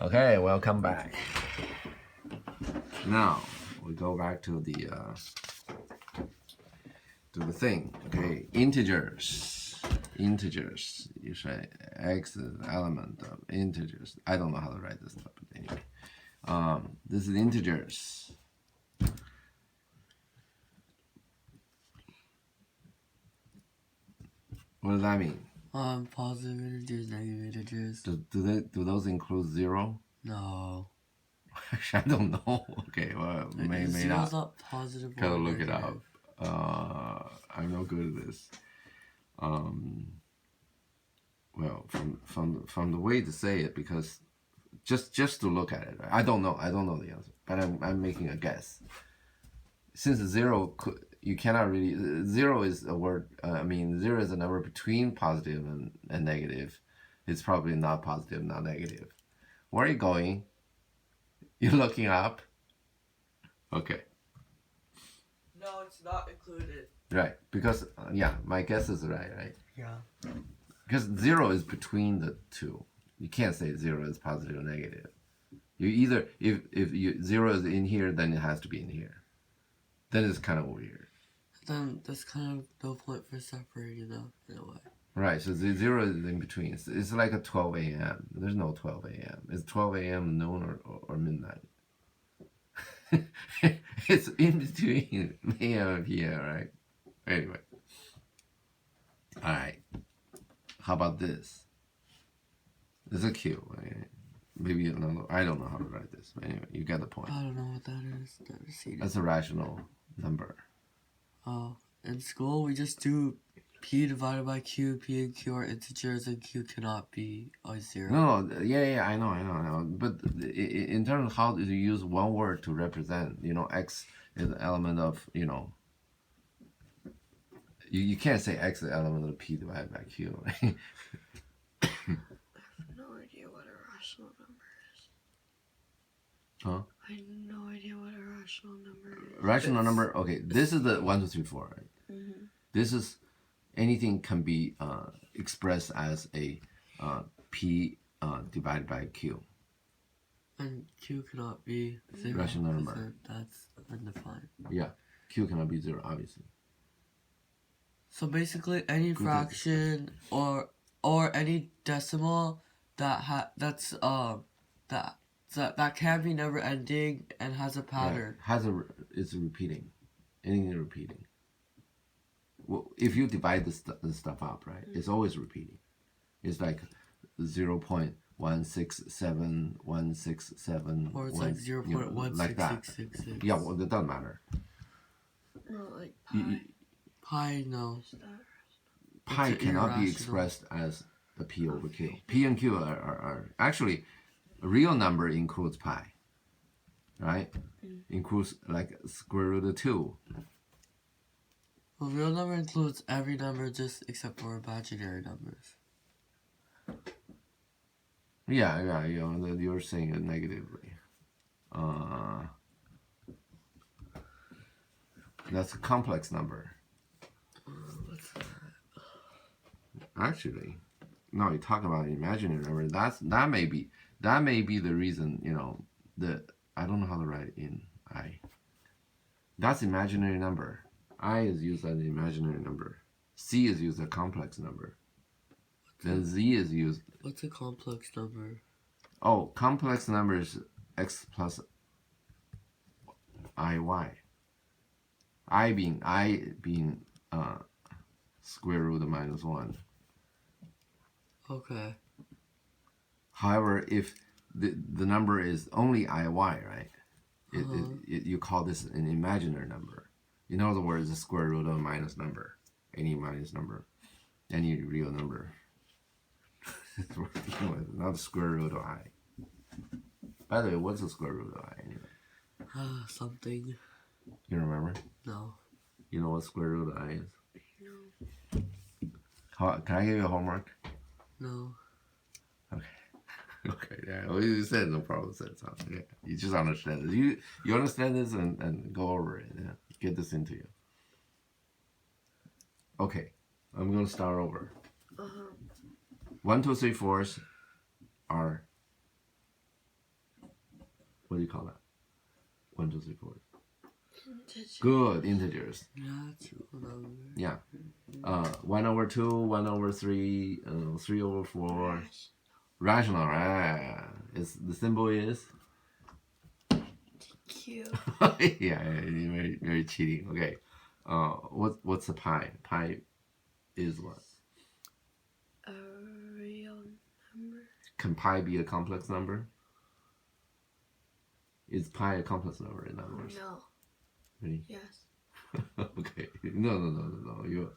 Okay, welcome back. Now we go back to the thing. Okay, integers. Integers. You say x is element of integers. I don't know how to write this stuff, but anyway. This is integers. What does that mean? Positive integers, negative integers. Do those include 0? No. Actually, I don't know. Okay, well, may Zero's not. not positive. Gotta or look negative. it up. I'm no good at this. Well, from the way to say it, because just to look at it, I don't know the answer, but I'm making a guess. Since 0 you cannot really 0 is a word. 0 is a number between positive and negative. It's probably not positive, not negative. Where are you going? You're looking up. Okay. No, it's not included. Right, because my guess is right. Yeah. Because 0 is between the two. You can't say 0 is positive or negative. You either if 0 is in here, then it has to be in here. Then it's kind of weird. Then there's kind of no point for separating them in a way. Right, so the 0 is in between. It's like a 12 a.m. There's no 12 a.m. It's 12 a.m. noon or midnight. It's in between a.m. and p.m. Right? Anyway. All right. How about this? It's a Q. Right? Maybe I don't know how to write this. But anyway, you get the point. I don't know what that is. That's a rational number. Oh, in school we just do p divided by q. P and q are integers, and q cannot be a 0. No, yeah, I know. But in terms of how do you use one word to represent, x is an element of, you can't say x is an element of p divided by q, right? I have no idea what a rational number is. Huh? I have no idea what a rational number is. Rational number, okay, this is the 1, 2, 3, 4, right? Mm-hmm. This is, anything can be expressed as a p divided by q. And q cannot be 0. Rational number. That's undefined. Yeah, q cannot be 0, obviously. So basically, any fraction or any decimal that can be never ending and has a pattern. Right. It's repeating. Anything repeating. Well, if you divide this stuff up, right, it's always repeating. It's like 0.167167. Or it's like 0.16666. Yeah, well, it doesn't matter. No, like pi. Pi, no. Pi cannot be expressed as a p over q. P and q are actually, a real number includes pi, right? Includes like square root of 2. Well, real number includes every number just except for imaginary numbers. Yeah, you're saying it negatively. That's a complex number. What's that? Actually, no, you talk about imaginary number. That may be the reason. I don't know how to write it in I. That's imaginary number. I is used as an imaginary number. C is used as a complex number. Then Z is used. What's a complex number? Oh, complex number is x plus iy. I being square root of -1. Okay. However, if the number is only iy, right? You call this an imaginary number. In other words, the square root of a minus number, any minus number, any real number. Not the square root of I. By the way, what's the square root of I anyway? Something. You remember? No. You know what square root of I is? No. Can I give you a homework? No. Okay, yeah. Well, you said no problem. Said something. Yeah, you just understand this. You understand this and go over it. Yeah, get this into you. Okay, I'm gonna start over. 1, 2, 3, 4s are What do you call that? 1, 2, 3, 4. Integer. Good, integers. Natural number. Yeah. 1 over 2, 1 over 3, 3 over 4. Rational, right? The symbol is? Q. Yeah, very, very cheating. Okay. What's a pi? Pi is what? A real number. Can pi be a complex number? Is pi a complex number in other words? No. Really? Yes. Okay. No. You.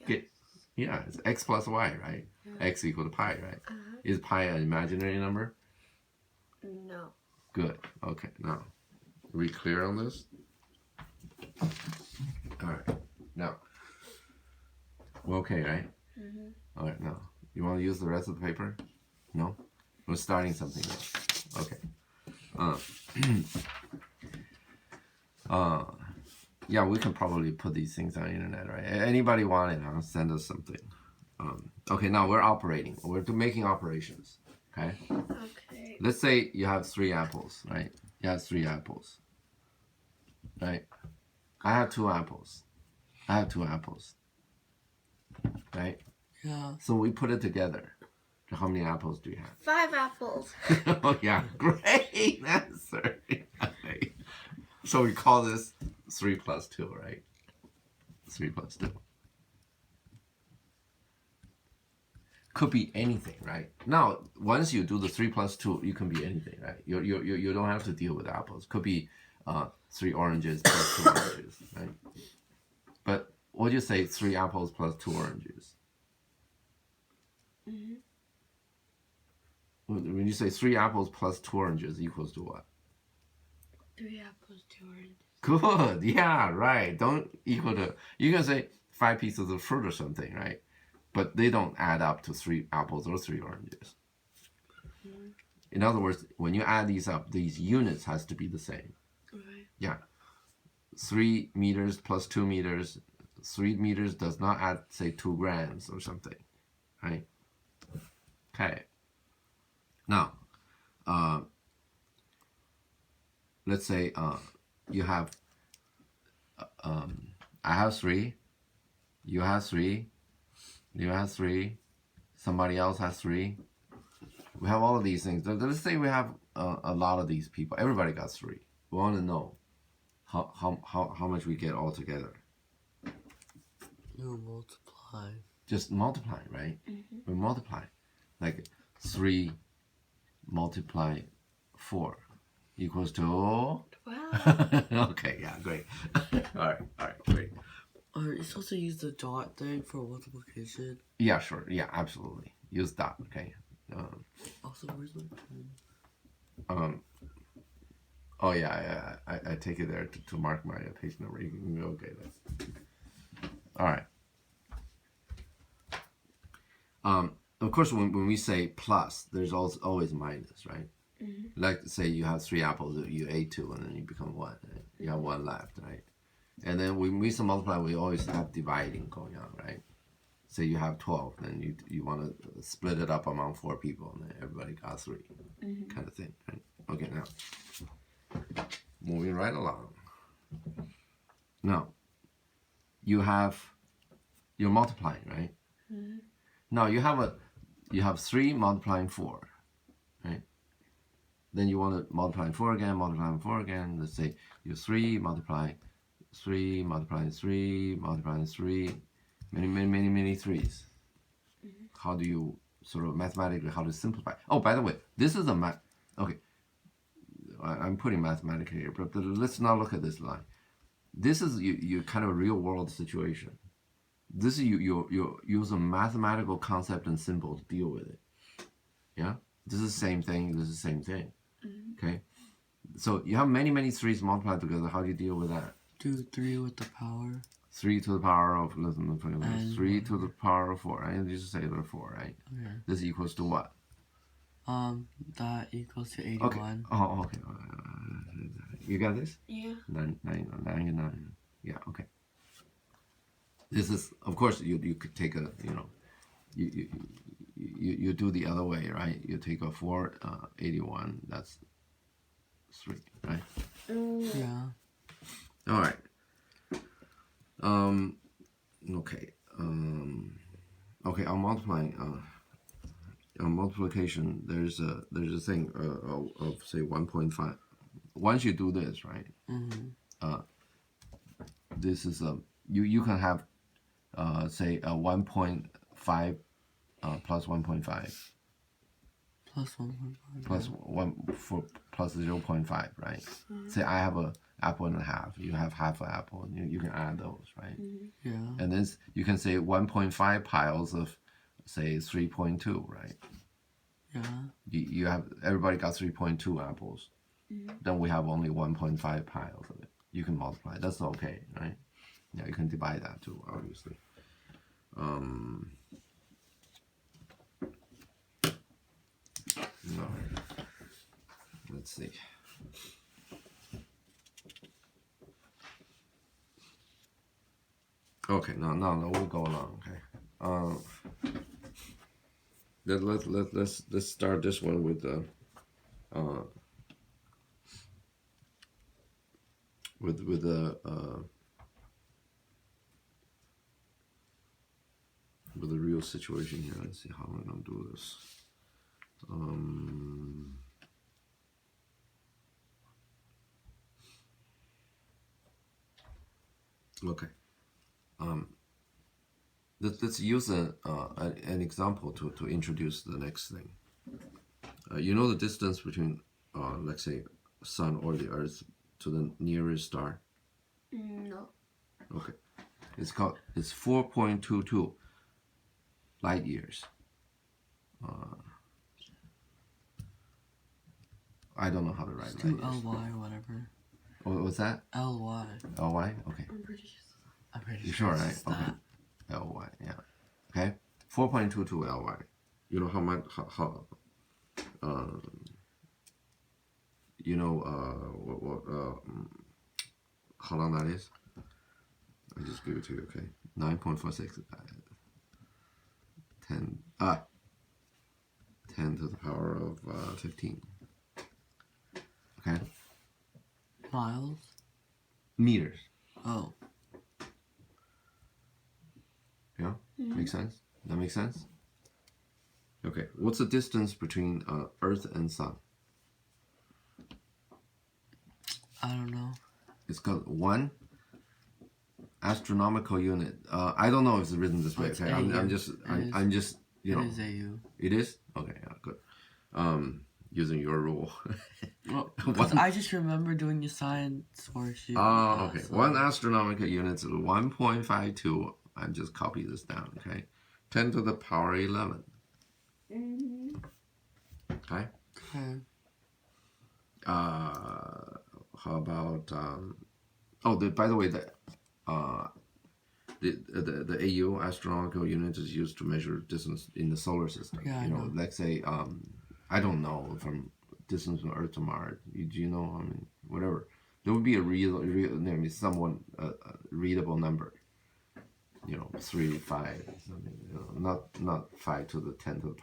Yes. Yeah, it's x plus y, right? Yeah. X equal to pi, right? Uh-huh. Is pi an imaginary number? No. Good. Okay. Now, are we clear on this? All right. Now, we're okay, right? Mhm. All right. Now, you want to use the rest of the paper? No. We're starting something new. Okay. Yeah, we can probably put these things on the internet, right? Anybody want it? Send us something. Okay, now we're operating. We're making operations. Okay. Okay. Let's say you have 3 apples, right? You have 3 apples, right? I have 2 apples. I have 2 apples, right? Yeah. So we put it together. How many apples do you have? 5 apples. Oh yeah, great answer. So we call this 3 plus 2, right? 3 plus 2. Could be anything, right? Now, once you do the 3 plus 2, you can be anything, right? You don't have to deal with apples. Could be 3 oranges plus 2 oranges, right? But what do you say 3 apples plus 2 oranges? Mhm. When you say 3 apples plus 2 oranges equals to what? 3 apples, 2 oranges. Good, yeah, right. Don't equal to, you can say 5 pieces of fruit or something, right? But they don't add up to 3 apples or 3 oranges. Mhm. In other words, when you add these up, these units has to be the same. Right. Yeah. 3 meters plus 2 meters. 3 meters does not add, say, 2 grams or something, right? Okay. Now, let's say you have, I have 3, you have 3, you have 3, somebody else has 3. We have all of these things. Let's say we have a lot of these people. Everybody got 3. We want to know how much we get all together. You multiply. Just multiply, right? Mhm. We multiply. Like 3 multiply 4 equals to 12. Okay, yeah, great. all right, great. Are you supposed to use the dot thing for multiplication? Yeah, sure. Yeah, absolutely. Use dot, okay. Also, where's my pen? Oh yeah, I take it there to mark my page number. You can go get it. All right. Of course, when we say plus, there's always minus, right? Mhm. Like say you have 3 apples, you ate 2, and then you become 1. Right? You have 1 left, right? And then when we multiply, we always have dividing going on, right? Say you have 12, then you want to split it up among 4 people, and then everybody got 3, kind of thing, right? Okay, now moving right along. Now you're multiplying, right? Mhm. Now you have 3 multiplying 4, right? Then you want to multiply 4 again, multiplying 4 again. Let's say you 3 multiplying 3 multiplying 3 multiplying 3, many 3s. How do you sort of mathematically how to simplify? Oh, by the way, this is a math. Okay, I'm putting mathematically here, but let's not look at this line. This is you kind of a real world situation. This is you use a mathematical concept and symbol to deal with it. Yeah, this is the same thing. This is the same thing. Okay, so you have many 3s multiplied together. How do you deal with that? Do 3 with the power. 3 to the power of 3 to the one. power of 4. Right? You just say there 4, right? Okay. This equals to what? That equals to Okay. 81. Oh, okay. You got this? Yeah. 99. Yeah. Okay. This is, of course, you could take a you do the other way, right? You take a 481. That's 3, right? Yeah. All right. Okay. Okay. On multiplication, there's a thing of say 1.5. Once you do this, right? This is a you can have say a 1.5 plus 1.5 Plus 1.5. plus 0.5, right? Say I have a apple and a half. You have half an apple. And you can add those, right? Yeah. And then you can say 1.5 piles of say 3.2, right? Yeah. You have everybody got 3.2 apples. Then we have only 1.5 piles of it. You can multiply. That's okay, right? Yeah, you can divide that too, obviously. No. Let's see. Okay, no, we'll go along. Okay. Let's start this one with the with the real situation here. Let's see how we're gonna do this. Okay. Let's use an example to introduce the next thing. You know the distance between, let's say, sun or the Earth to the nearest star? No. Okay. It's 4.22 light years. I don't know how to write Just light do years. LY or whatever. What's that? LY. LY? Okay. I'm pretty sure. I'm pretty You sure sure, it's right? Okay. that. LY, yeah. Okay. 4.22 LY. You know how much? You know how long that is? I just give it to you. Okay. 9.46. 10 to the power of 15. Okay. Miles? Meters. Oh. Yeah. Makes sense. That makes sense. Okay. What's the distance between Earth and Sun? I don't know. It's called 1 astronomical unit. I don't know if it's written this way. It's Okay. AU. I'm just you know. It is AU. It is? Okay, yeah, good. Using your rule. Well, because I just remember doing the science worksheet. Okay. 1 astronomical unit is 1.52. I just copy this down, okay? 10 to the power 11. Okay? Okay. How about by the way, the AU astronomical unit is used to measure distance in the solar system. Yeah, I you know, know. let's say I don't know from distance from Earth to Mars. Do you know? I mean, whatever. There would be a someone readable number. You know, 3, 5, something. You know, not 5 to the 10 to the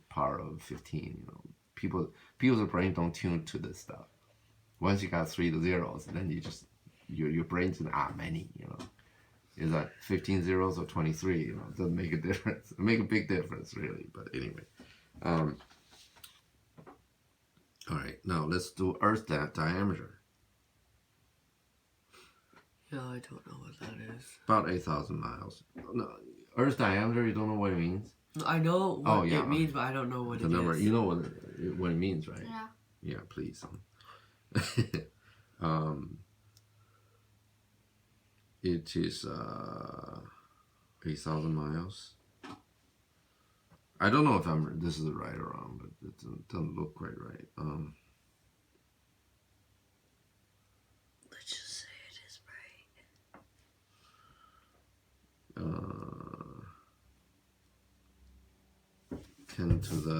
power of 15. You know, people's brain don't tune to this stuff. Once you got 3 to zeros, then you just your brain's many. You know. Is that 15 zeros or 23? You know, it doesn't make a difference. It make a big difference, really. But anyway, all right. Now let's do Earth diameter. Yeah, I don't know what that is. About 8,000 miles. No, Earth diameter. You don't know what it means. I know what it means, but I don't know what the it number. is. You know what it means, right? Yeah. Yeah, please. It is 8,000 miles. I don't know if this is right or wrong, but it doesn't look quite right. Let's just say it is right. 10 to the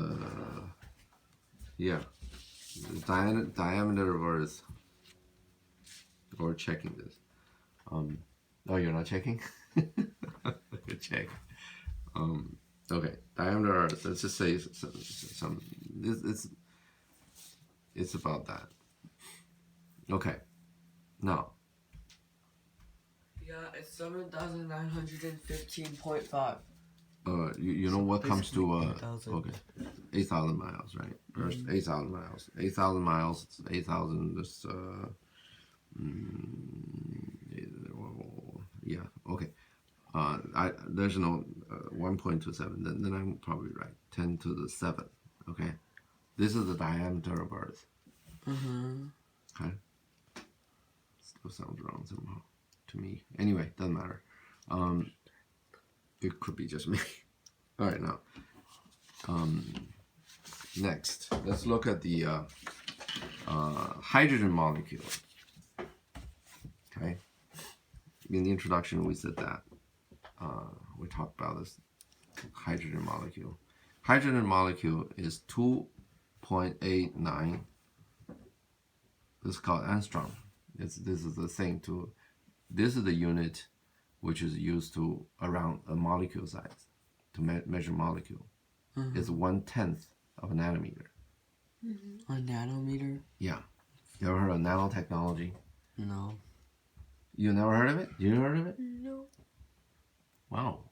diameter of Earth. Or checking this. Oh, you're not checking? Good check. Okay, diameter of Earth. Let's just say it's about that. Okay. Now, Yeah, it's 7,915.5. you know what comes to basically 8,000. okay, 8,000 miles, right? First, 8,000 miles. 8,000 miles. 8,000 is yeah. Okay. There's no 1.27. Then I'm probably right. 10 to the 7. Okay. This is the diameter of Earth. Mm-hmm. Okay. Still sounds wrong somehow to me. Anyway, doesn't matter. It could be just me. All right, now. Next, let's look at the hydrogen molecule. Okay. In the introduction, we said that we talked about this hydrogen molecule. Hydrogen molecule is 2.89. This is called angstrom. This is the thing to. This is the unit which is used to around a molecule size to measure molecule. Mm-hmm. It's 1/10 of a nanometer. A nanometer? Yeah. You ever heard of nanotechnology? No. You never heard of it? You heard of it? No. Wow.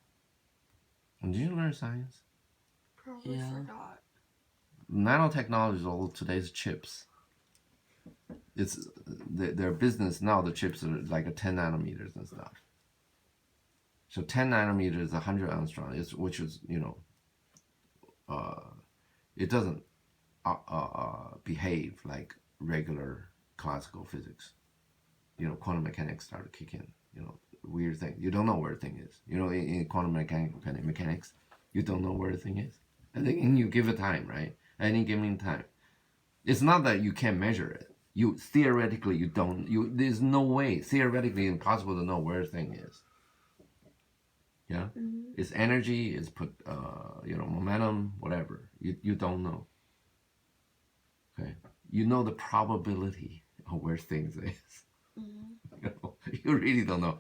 Did you learn science? Probably Yeah. forgot. Nanotechnology is all today's chips. It's their business now. The chips are like a 10 nanometers and stuff. So 10 nanometers, 100 angstrom, which is it doesn't behave like regular classical physics. Quantum mechanics start to kick in. Weird thing. You don't know where a thing is. In quantum mechanics, you don't know where a thing is. I think you give it time, right? Any given time. It's not that you can't measure it. Theoretically you don't. There's no way. Theoretically impossible to know where a thing is. Yeah, it's energy. It's put. Momentum. Whatever. You don't know. Okay. You know the probability of where things is. You really don't know.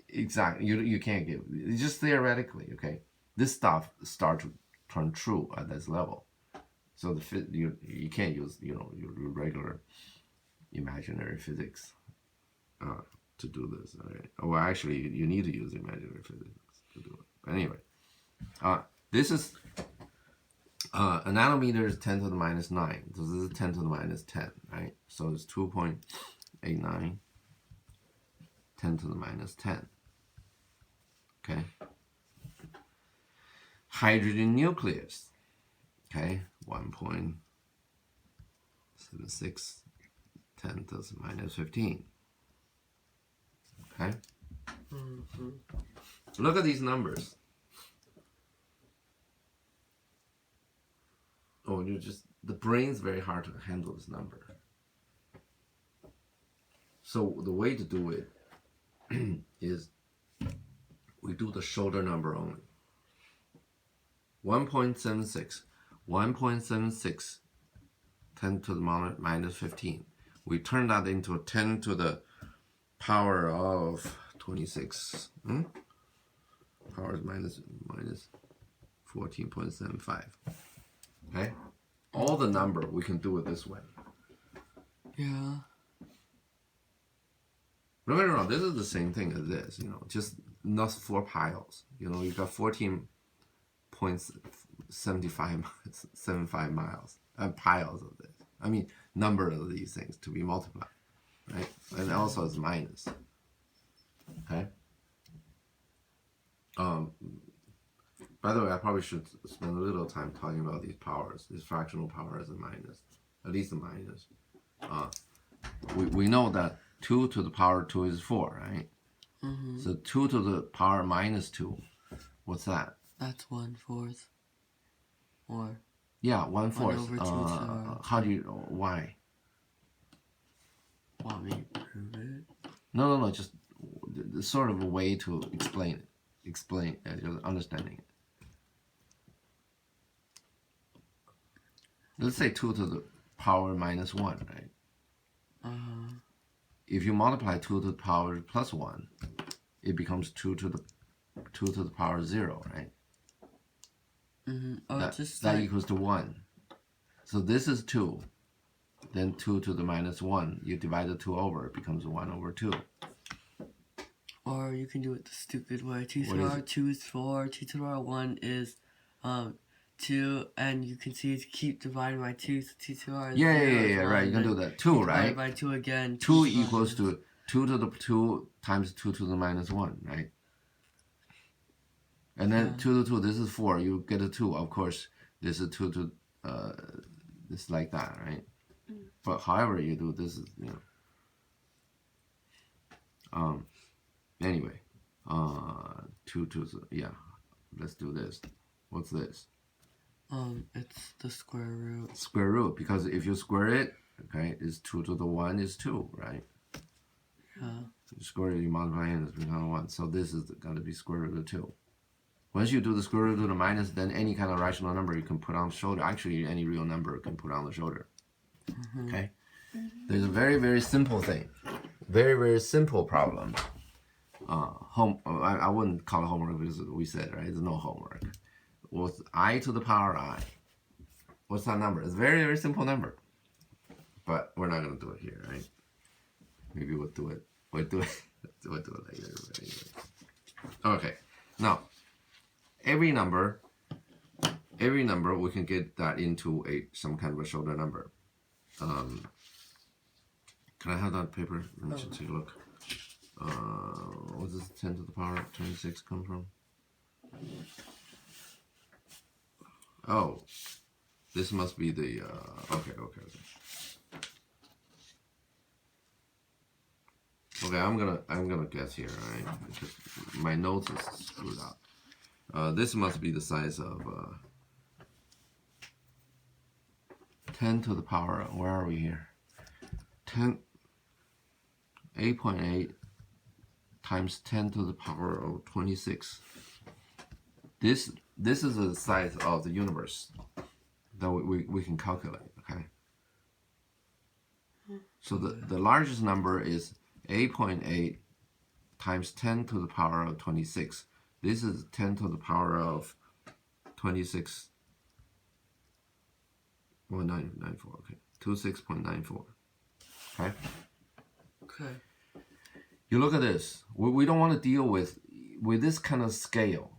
Exactly. You can't give. It's just theoretically. Okay. This stuff start to turn true at this level. So you can't use your regular imaginary physics to do this. All right. Well, actually, you need to use imaginary physics to do it. Anyway, this is a nanometer is 10 to the minus 9. So this is 10 to the minus 10, right? So it's 2.89, 10 to the minus 10. Okay. Hydrogen nucleus. Okay, 1.76, 10 to the minus 15. Okay? Mm-hmm. Look at these numbers. Oh, the brain's very hard to handle this number. So the way to do it is we do the shoulder number only. 1.76. 1.76, 10 to the minus 15. We turn that into a 10 to the power of 26. Power is minus 14.75. Okay? All the number, we can do it this way. Yeah. No, this is the same thing as this, just not 4 piles. You got 14.75 miles, piles of this. I mean, number of these things to be multiplied, right? And also it's minus. Okay. By the way, I probably should spend a little time talking about these powers, these fractional powers and minus, at least the minus. We know that 2 to the power 2 is 4, right? Mm-hmm. So 2 to the power minus 2, what's that? That's 1/4. Or Yeah, 1/4. over 2 to How do you? Why? want me to prove it? No. Just sort of a way to explain it. Explain your understanding it. Let's say 2 to the power minus 1, right? If you multiply 2 to the power plus 1, it becomes 2 to the power 0, right? Mm-hmm. Oh, That just that like, equals to 1. So this is 2. then 2 to the minus 1. You divide the 2 over, it becomes 1 over 2. Or you can do it the stupid way. 2 to What the is power it? 2 is 4. 2 to the power 1 is 2. And you can see it's keep dividing by 2. So 2 to the power 0 is 1. Right. You can do that. 2, right? Divided by 2 again. 2 equals to 2 to the 2 times 2 to the minus 1, right? And then 2 to 2, this is 4. You get a 2. Of course, this is 2 to, this like that, right? But however you do, this is, anyway, 2 to, yeah, let's do this. What's this? It's the square root. Square root, because if you square it, okay, it's 2 to the 1 is 2, right? Yeah. You square it, you multiply it, it's become 1. So this is going to be square root of 2. Once you do the square root of the minus, then any kind of rational number you can put on the shoulder. Actually, any real number you can put on the shoulder. Okay? There's a very, very simple thing. Very, very simple problem. I wouldn't call it homework because we said, right? There's no homework. With I to the power I. What's that number? It's a very, very simple number. But we're not going to do it here, right? Maybe we'll do it. We'll do it later. Okay. Now, every number we can get that into some kind of a shoulder number. Can I have that paper? Let me just take a look. What does 10 to the power 26 come from? Oh, this must be the okay. Okay, I'm gonna guess here, right? Because my notes is screwed up. This must be the size of 10 to the power. Where are we here? 8.8 times 10 to the power of 26. This is the size of the universe that we can calculate. Okay. So the largest number is 8.8 times 10 to the power of 26. This is 10 to the power of 26. 1994. Okay. 26.94. Okay. Okay. You look at this. We don't want to deal with this kind of scale.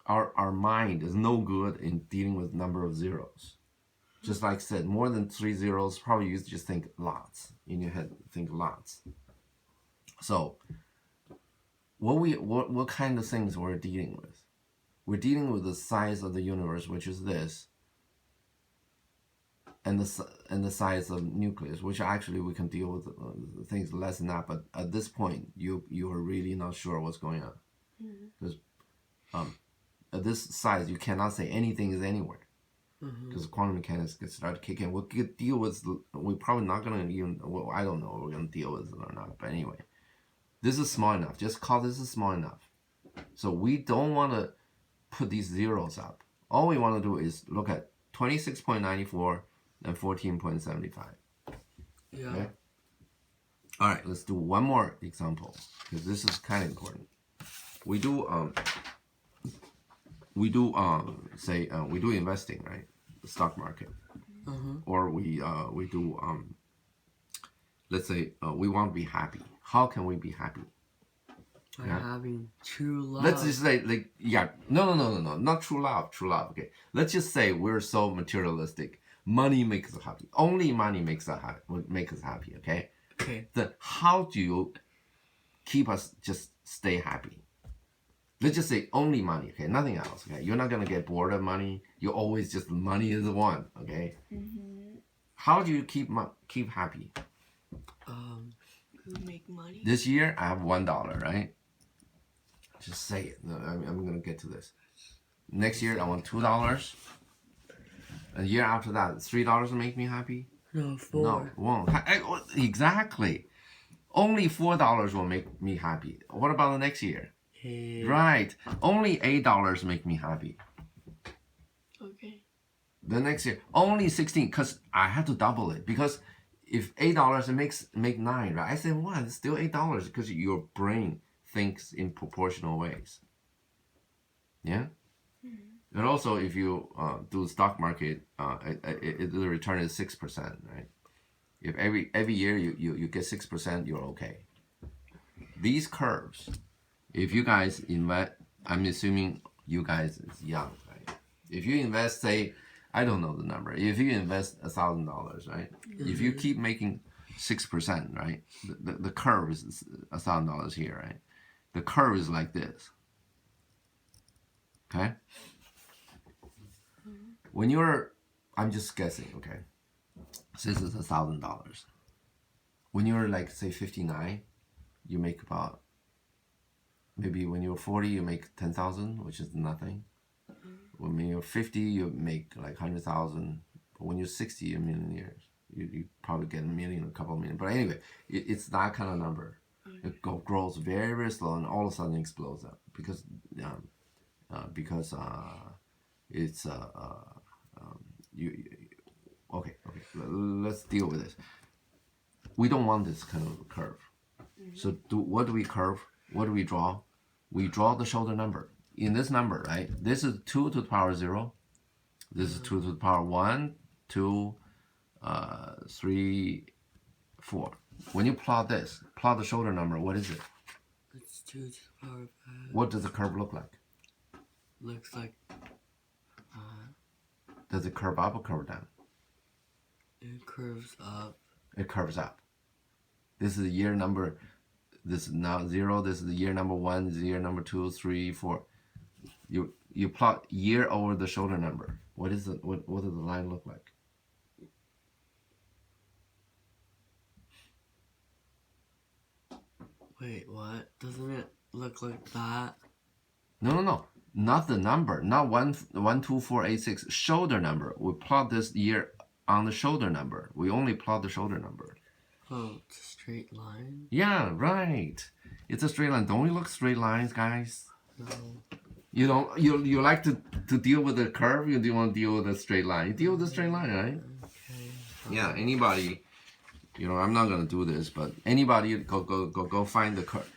Our mind is no good in dealing with number of zeros. Just like I said, more than 3 zeros, probably you just think lots. In your head, think lots. So, what kind of things we're dealing with? We're dealing with the size of the universe, which is this, and the size of nucleus, which actually we can deal with things less than that. But at this point, you are really not sure what's going on, because at this size, you cannot say anything is anywhere. Because quantum mechanics can start kicking. We'll deal with. We're probably not gonna even. Well, I don't know if we're gonna deal with it or not. But anyway, this is small enough. Just call this is small enough. So we don't want to put these zeros up. All we want to do is look at 26.94 and 14.75. Yeah. Okay? All right. Let's do one more example because this is kind of important. We do investing, right? The stock market, or we do let's say we want to be happy. How can we be happy? By having true love. Let's just say no, not true love. Okay, let's just say we're so materialistic. Money makes us happy. Only money makes us happy. Okay. Okay. Then how do you keep us just stay happy? Let's just say only money, okay? Nothing else, okay? You're not gonna get bored of money. You always just money is the one, okay? How do you keep happy? Make money. This year I have $1, right? Just say it. No, I'm gonna get to this. Next year I want $2. A year after that, $3 will make me happy. No, 4. No, it won't. Exactly. Only $4 will make me happy. What about the next year? Hey. Right. Only $8 make me happy. Okay. The next year, only 16, because I had to double it. Because if $8 it make 9, right? I said, what? It's still $8 because your brain thinks in proportional ways. Yeah? But also, if you do stock market, the return is 6%, right? If every year you get 6%, you're okay. These curves, if you guys invest, I'm assuming you guys is young, right? If you invest, say, I don't know the number. If you invest $1,000, right? If you keep making 6%, right? The curve is $1,000 here, right? The curve is like this. Okay. When you're, I'm just guessing, okay. This is $1,000. When you're like say 59, you make about, maybe when you're 40 you make 10,000, which is nothing. When you're 50 you make like 100,000. But when you're 60, you're millionaires. You probably get a million, a couple of million. But anyway, it's that kind of number. It grows very, very slow and all of a sudden explodes up because it's okay. Let's deal with this. We don't want this kind of curve. So what do we curve? What do we draw? We draw the shoulder number. In this number, right? This is 2 to the power 0. This is 2 to the power 1, 2, 3, 4. When you plot this, plot the shoulder number, what is it? It's 2 to the power 5. What does the curve look like? Looks like Does it curve up or curve down? it curves up. It curves up. This is the year number. This is now 0. This is the year number 1. This is year number 2, 3, 4. You plot year over the shoulder number. What is it? What does the line look like? Wait, what? Doesn't it look like that? No. Not the number. Not 1, 2, 4, 8, 6. Shoulder number. We plot this year on the shoulder number. We only plot the shoulder number. Oh, it's a straight line? Yeah, right. It's a straight line. Don't we look straight lines, guys? No. You don't. You like to deal with the curve. You do want to deal with a straight line. You deal with a straight line, right? Okay. Yeah. Anybody. I'm not gonna do this, but anybody go find the curve.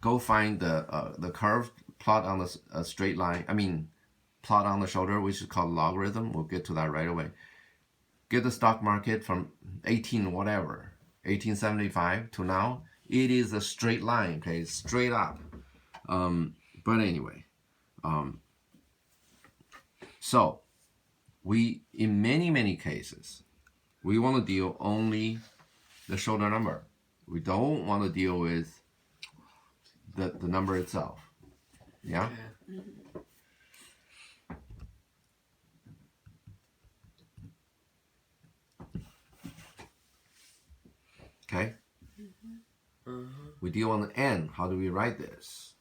Go find the curve. Plot on a straight line. I mean, plot on the shoulder, which is called logarithm. We'll get to that right away. Get the stock market from 1875 to now. It is a straight line, okay, straight up. But anyway, so we in many cases we want to deal only the shoulder number. We don't want to deal with the number itself. Yeah. Okay. We deal on the n. How do we write this?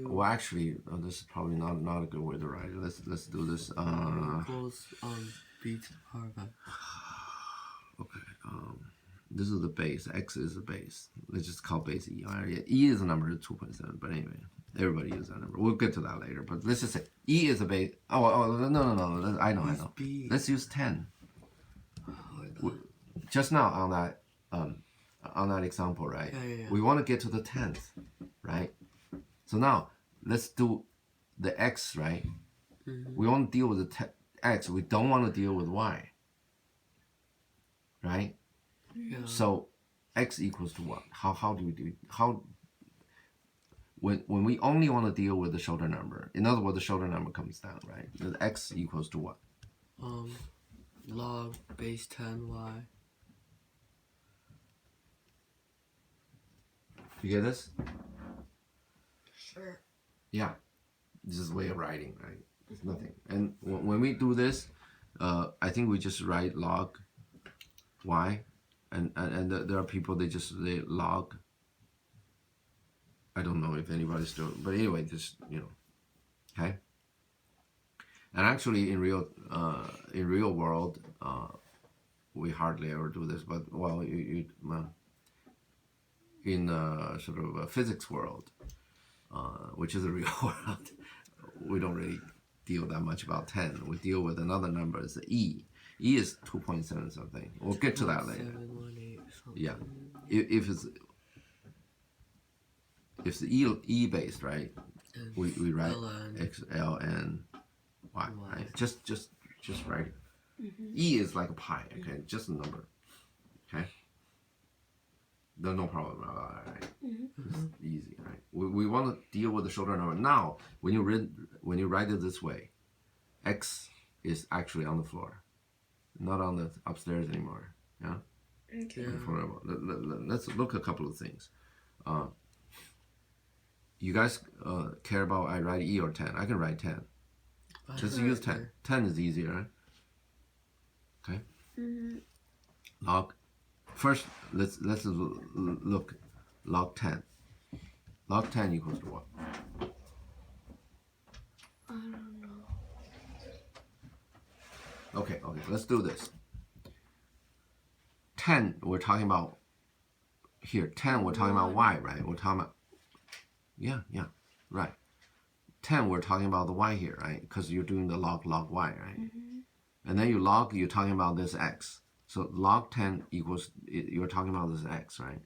Well, actually, this is probably not a good way to write it. Let's do this. Equals b to the power 5. Okay. This is the base. X is the base. Let's just call base e. E is a number 2.7. But anyway, everybody uses that number. We'll get to that later. But let's just say e is a base. Oh no. I know. B. Let's use 10. Oh, Just now on that example, right? Yeah. We want to get to the 10th, right? So now let's do the x, right? We want to deal with the x. We don't want to deal with y, right? Yeah. So x equals to what? How do we do? When we only want to deal with the shoulder number, in other words, the shoulder number comes down, right? The x equals to what? Log base 10y. You get this? Sure. Yeah, this is a way of writing, right? It's nothing. And when we do this, I think we just write log y, and there are people they log. I don't know if anybody's still, but anyway, just okay. And actually, in real world, we hardly ever do this. But well, in sort of a physics world, which is a real world, we don't really deal that much about 10. We deal with another number, it's e. E is 2.7 something. We'll get to that later. 718 something. Yeah, if it's e based, right? we write ln x, l, and y, Y. right? Just write it. E is like a pi, okay? Just a number, okay? There's no problem about that, right? It's easy, right? We want to deal with the shoulder number. Now, when you write it this way, x is actually on the floor, not on the upstairs anymore. Yeah. Okay. Let's look at a couple of things. You guys care about I write E or 10? I can write 10. Just use 10. 10 is easier, right? Okay. Log. First, let's look. Log 10. Log 10 equals to what? I don't know. Okay, let's do this. 10, we're talking about here. 10, we're talking about y, right? We're talking about, yeah, right. 10, we're talking about the y here, right? Because you're doing the log y, right? And then you're talking about this x. So log 10 equals, you're talking about this x, right?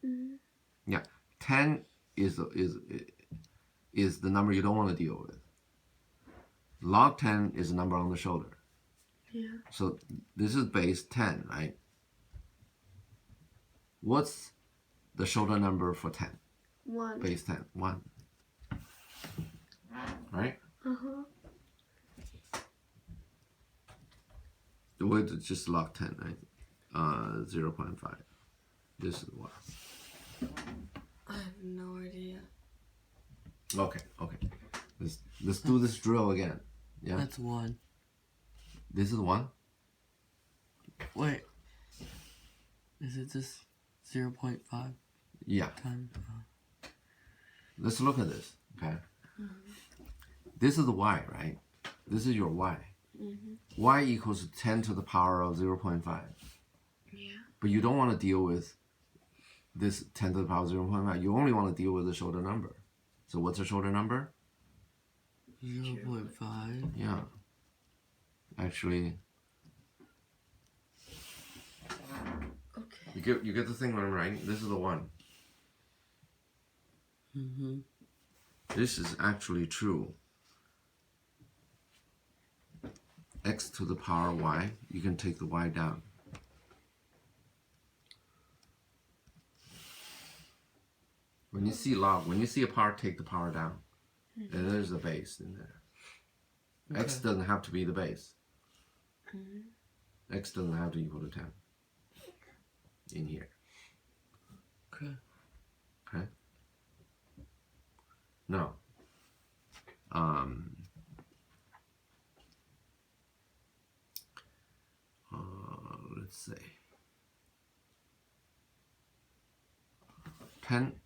Yeah, 10 is the number you don't want to deal with. Log 10 is a number on the shoulder. Yeah. So this is base 10, right? What's the shoulder number for 10? 1. Base 10, 1. Right? The way to just log 10, right? 0.5. This is what? I have no idea. Okay. Let's do this drill again. Yeah. That's 1. This is 1. Wait. Is it just 0.5 Yeah. times? Let's look at this. Okay. This is the y, right? This is your y. Y equals 10 to the power of 0.5. Yeah. But you don't want to deal with this 10 to the power of 0.5. You only want to deal with the shoulder number. So what's the shoulder number? 0.5. Yeah. Actually, Okay. you get the thing what I'm writing? This is the 1. This is actually true. X to the power y, you can take the y down. When you see log, when you see a power, take the power down. And there's a base in there. X doesn't have to be the base. X doesn't have to equal to 10. In here. Okay. Okay? Now, let's say 10,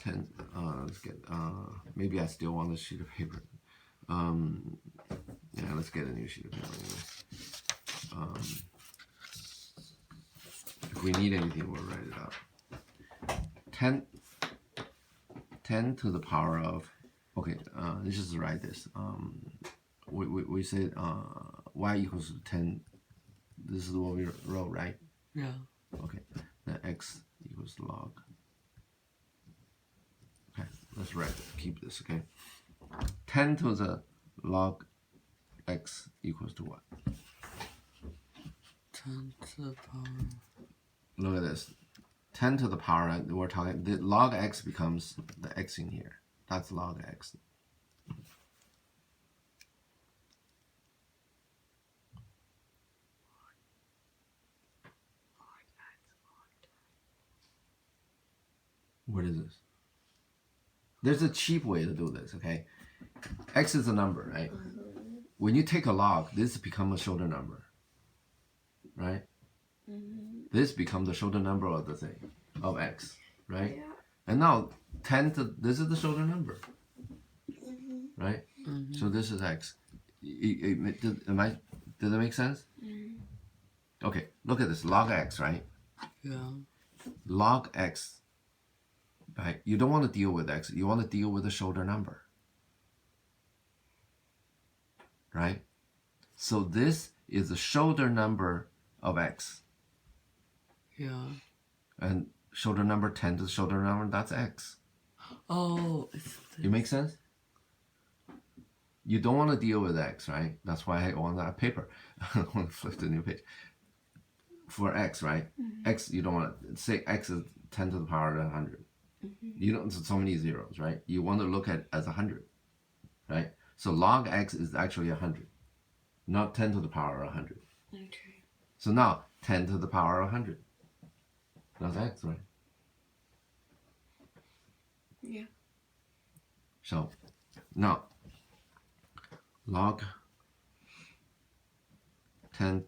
let's get, maybe I still want a sheet of paper. Yeah, let's get a new sheet of paper anyway. If we need anything, we'll write it out. 10 to the power of, okay, let's just write this. We said y equals 10. This is what we wrote, right? Yeah. Okay, then x equals log. Okay, let's write it. Keep this, okay? 10 to the log x equals to what? 10 to the power. Look at this. 10 to the power, we're talking, the log x becomes the x in here. That's log x. What is this? There's a cheap way to do this, okay? X is a number, right? When you take a log, this becomes a shoulder number, right? This becomes the shoulder number of the thing, of x, right? Yeah. And now 10 to, this is the shoulder number, right? So this is x. Did it make sense? Okay, look at this, log x, right? Yeah. Log x, right? You don't want to deal with x, you want to deal with the shoulder number, right? So this is the shoulder number of x. Yeah. And shoulder number 10 to the shoulder number, that's x. Oh, it's It makes sense? You don't want to deal with x, right? That's why I want that paper. I want to flip the new page. For x, right? X, you don't want to say x is 10 to the power of 100. You don't, so many zeros, right? You want to look at it as 100, right? So log x is actually 100, not 10 to the power of 100. Okay. So now 10 to the power of 100. That's x, right? Yeah. So now log 10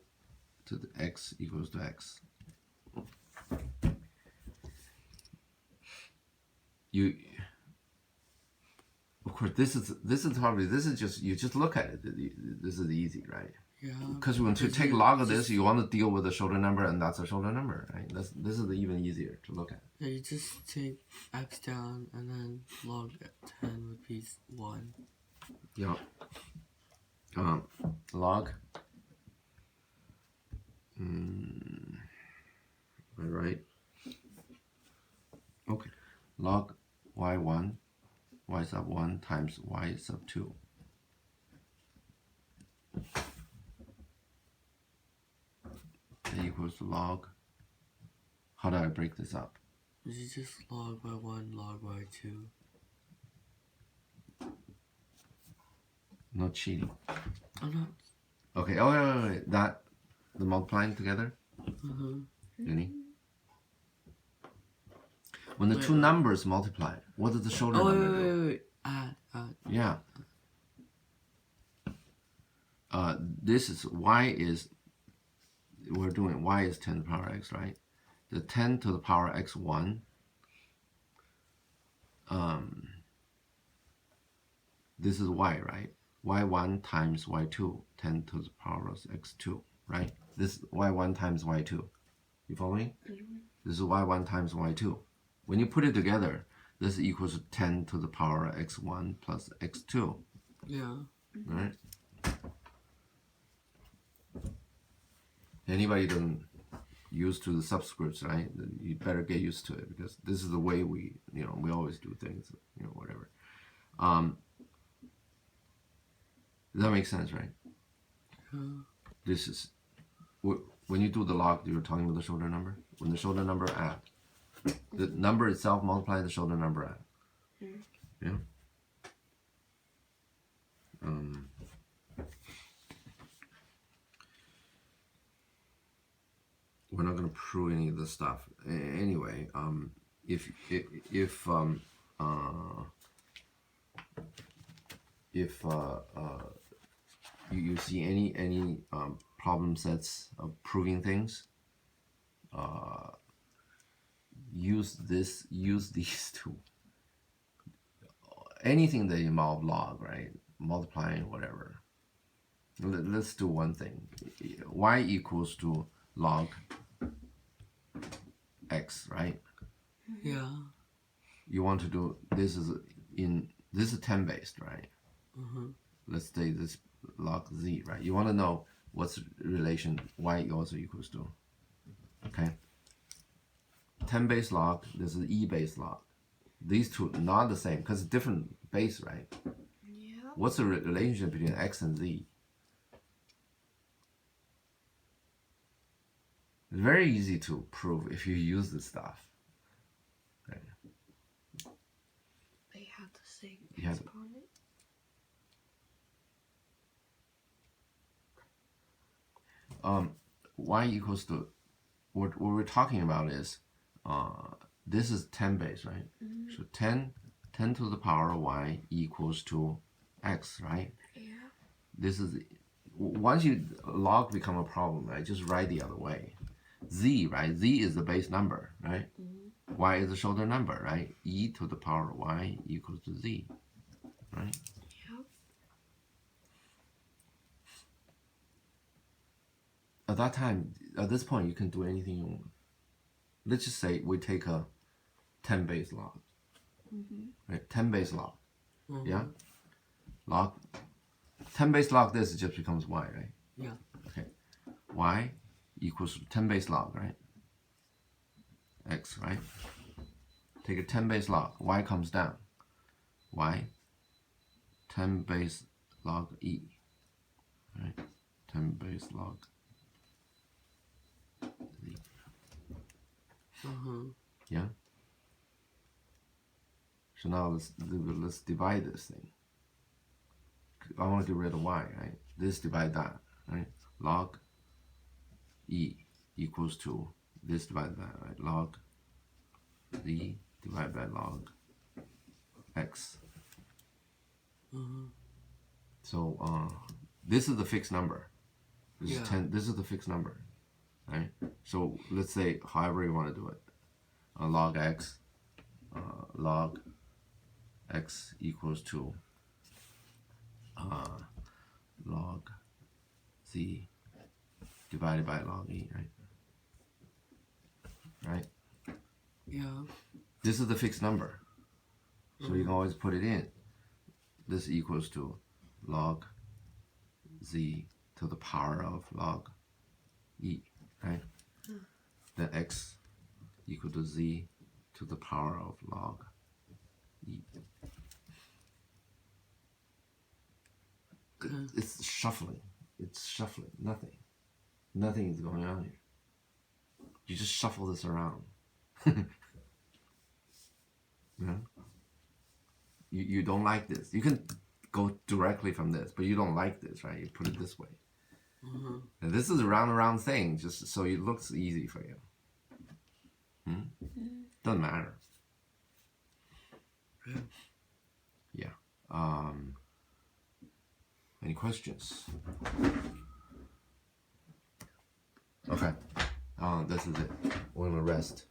to the x equals to x. You, of course, this is just, you just look at it. This is easy, right? Yeah. Because when to take log of this, you want to deal with the shoulder number, and that's a shoulder number, right? This is even easier to look at. Yeah, you just take x down and then log 10 would be 1. Yeah. Log. Am I right? Okay. Log y1, y sub 1 times y sub 2. Equals to log. How do I break this up? You just log y1, log y2. No cheating. I'm not. Okay. Oh, wait. That, the multiplying together. Any? When the two numbers multiply, what does the shoulder Oh, number do? wait. Add. Yeah. This is y is, we're doing y is 10 to the power x, right? The 10 to the power x1. This is y, right? y1 times y2, 10 to the power of x2, right? This y1 times y2. You follow me? This is y1 times y2. When you put it together, this equals to 10 to the power x1 plus x2, Yeah. right? Anybody doesn't used to the subscripts, right? You better get used to it, because this is the way we always do things, whatever. Does that make sense, right? This is, when you do the log, you're talking about the shoulder number. When the shoulder number add, the number itself multiply the shoulder number add. Yeah. We're not going to prove any of this stuff anyway. If you see any problem sets of proving things, use these two. Anything that involve log, right? Multiplying, whatever. Let's do one thing. Y equals to log x, right? Yeah. You want to do, this is 10 based, right? Let's say this log z, right? You want to know what's the relation y also equals to. Okay. 10 base log, this is e base log. These two not the same because it's different base, right? Yeah. What's the relationship between x and z? It's very easy to prove if you use this stuff. Right. They have the same You have- exponent. Y equals to, what we're talking about is, this is 10 base, right? So 10 to the power of y equals to x, right? Yeah. This is, once you log become a problem, right? Just write the other way. Z, right? Z is the base number, right? Y is the shoulder number, right? E to the power of y equals to z, right? Yeah. At that time, at this point, you can do anything you want. Let's just say we take a 10 base log, right? 10 base log, yeah? Log, 10 base log this, it just becomes y, right? Yeah. Okay, y equals 10 base log, right? X, right? Take a 10 base log, y comes down. Y, 10 base log e. Right? 10 base log z. Yeah? So now let's divide this thing. I want to get rid of y, right? This divide that, right? Log e equals to this divide that, right? Log z divided by log x. So this is the fixed number. This is 10. This is the fixed number, right? So let's say however you want to do it. Log x equals to log z divided by log e, right? Right? Yeah. This is the fixed number. So you can always put it in. This equals to log z to the power of log e, right? Then x equal to z to the power of log e. It's shuffling. It's shuffling. Nothing is going on here. You just shuffle this around. Yeah? You don't like this. You can go directly from this, but you don't like this, right? You put it this way. And this is a round thing, just so it looks easy for you. Doesn't matter. Yeah. Any questions? Okay. This is it. We're gonna rest.